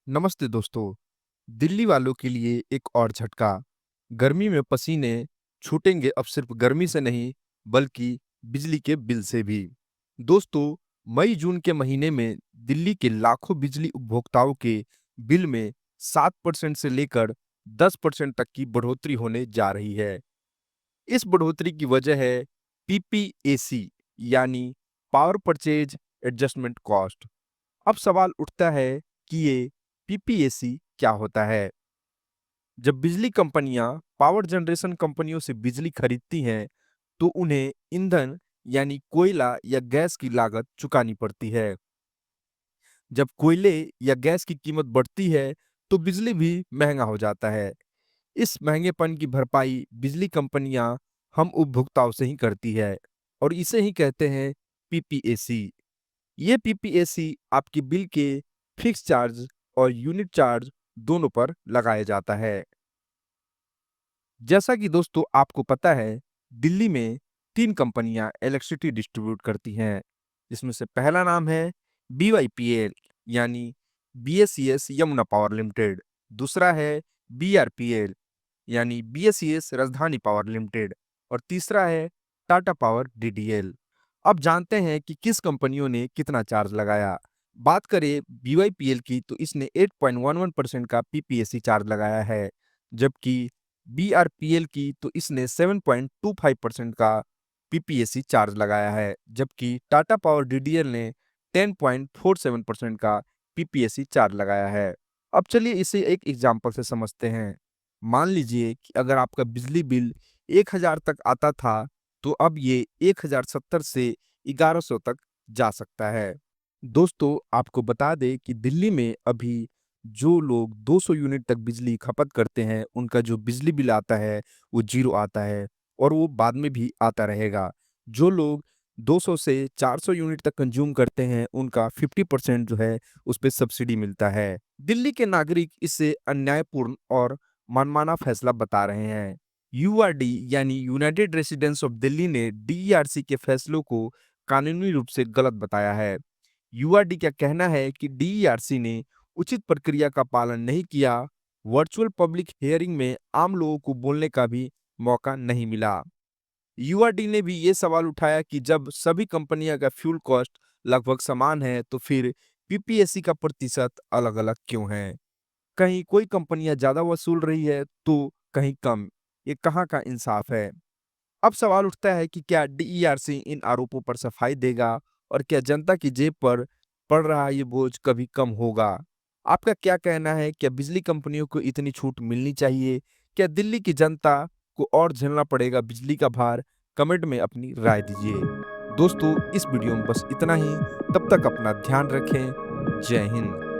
नमस्ते दोस्तों। दिल्ली वालों के लिए एक और झटका। गर्मी में पसीने छूटेंगे अब सिर्फ गर्मी से नहीं, बल्कि बिजली के बिल से भी। दोस्तों, मई जून के महीने में दिल्ली के लाखों बिजली उपभोक्ताओं के बिल में 7% से लेकर 10% तक की बढ़ोतरी होने जा रही है। इस बढ़ोतरी की वजह है पीपीएसी, यानी पावर परचेज एडजस्टमेंट कॉस्ट। अब सवाल उठता है कि ये पीपीएसी क्या होता है? जब बिजली कंपनियां पावर जनरेशन कंपनियों से बिजली खरीदती हैं, तो उन्हें ईंधन यानी कोयला या गैस की लागत चुकानी पड़ती है। जब कोयले या गैस की कीमत बढ़ती है, तो बिजली भी महंगा हो जाता है। इस महंगेपन की भरपाई बिजली कंपनियां हम उपभोक्ताओं से ही करती है, और इसे ही कहते हैं पीपीएसी। ये पीपीएसी आपके बिल के फिक्स चार्ज और यूनिट चार्ज दोनों पर लगाया जाता है। जैसा कि दोस्तों आपको पता है, दिल्ली में 3 कंपनियां इलेक्ट्रिसिटी डिस्ट्रीब्यूट करती हैं, जिसमें से पहला नाम है बीवाईपीएल, यानी बीएसईएस यमुना पावर लिमिटेड। दूसरा है बीआरपीएल, यानी बीएसईएस राजधानी पावर लिमिटेड। और तीसरा है टाटा पावर डीडीएल। अब जानते हैं कि किस कंपनियों ने कितना चार्ज लगाया। बात करें बीवाईपीएल की, तो इसने 8.11% का पीपीएसी चार्ज लगाया है, जबकि बीआरपीएल की तो इसने 7.25% का पीपीएसी चार्ज लगाया है, जबकि टाटा पावर डीडीएल ने 10.47% का पीपीएसी चार्ज लगाया है। अब चलिए इसे एक एग्जांपल से समझते हैं। मान लीजिए कि अगर आपका बिजली बिल 1000 तक आता था, तो अब ये 1070 से 1100 तक जा सकता है। दोस्तों, आपको बता दें कि दिल्ली में अभी जो लोग 200 यूनिट तक बिजली खपत करते हैं, उनका जो बिजली बिल आता है, वो ज़ीरो आता है, और वो बाद में भी आता रहेगा। जो लोग 200 से 400 यूनिट तक कंज़्यूम करते हैं, उनका 50% जो है, उस पे सब्सिडी मिलता है। दिल्ली के नागरिक इसे अन्यायपूर्ण और मनमाना फैसला बता रहे हैं। यूआरडी यानी यूनाइटेड रेसिडेंट्स ऑफ दिल्ली ने डीईआरसी के फैसलों को कानूनी रूप से गलत बताया है। यूआरडी का कहना है कि डीईआरसी ने उचित प्रक्रिया का पालन नहीं किया। वर्चुअल पब्लिक हियरिंग में आम लोगों को बोलने का भी मौका नहीं मिला। यूआरडी ने भी ये सवाल उठाया कि जब सभी कंपनियों का फ्यूल कॉस्ट लगभग समान है, तो फिर पीपीएसी का प्रतिशत अलग-अलग क्यों है? कहीं कोई कंपनियां ज्यादा वसूल रही है, तो कहीं कम। ये कहाँ का इंसाफ है? अब सवाल उठता है कि क्या डीईआरसी इन आरोपों पर सफाई देगा, और क्या जनता की जेब पर पड़ रहा ये बोझ कभी कम होगा? आपका क्या कहना है? क्या बिजली कंपनियों को इतनी छूट मिलनी चाहिए? क्या दिल्ली की जनता को और झेलना पड़ेगा बिजली का भार? कमेंट में अपनी राय दीजिए। दोस्तों, इस वीडियो में बस इतना ही। तब तक अपना ध्यान रखें। जय हिंद।